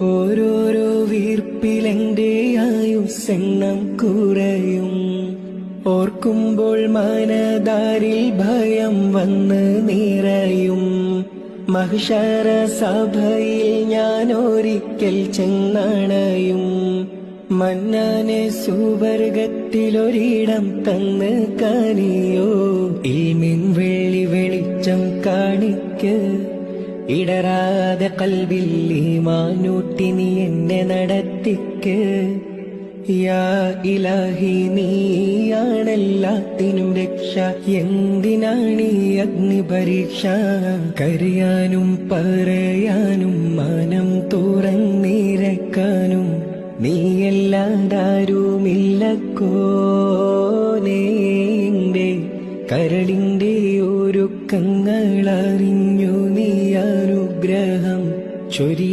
ഓരോരോ വീർപ്പിലെന്റെ ആയുസ്സെണ്ണം കുറയും. ഓർക്കുമ്പോൾ മനതാരിൽ ഭയം വന്ന് നിറയും. മഹ്ശറ സഭയിൽ ഞാൻ ഒരിക്കൽ ചെന്നണയും. മന്നാനെ സുവർഗത്തിലൊരിടം തന്ന് കനിയോ. ഇൽമിൻ വെള്ളി വെളിച്ചം കാണിക്ക്, ഇടരാതെ കൽബിൽ ഈമാനൂട്ടി നീ എന്നെ നടത്തിക്ക്. യാ ഇലാഹി നീയാണെല്ലാത്തിനും രക്ഷ. എന്തിനാണീ അഗ്നി പരീക്ഷ? കരയാനും പറയാനും മനം തുറന്നിരക്കാനും നീയല്ലാതാരുമില്ലക്കോനേ. എന്റെ കരളിന്റെ ഒരുക്കങ്ങളറിഞ്ഞു നീ അനുഗ്രഹം ചൊരി.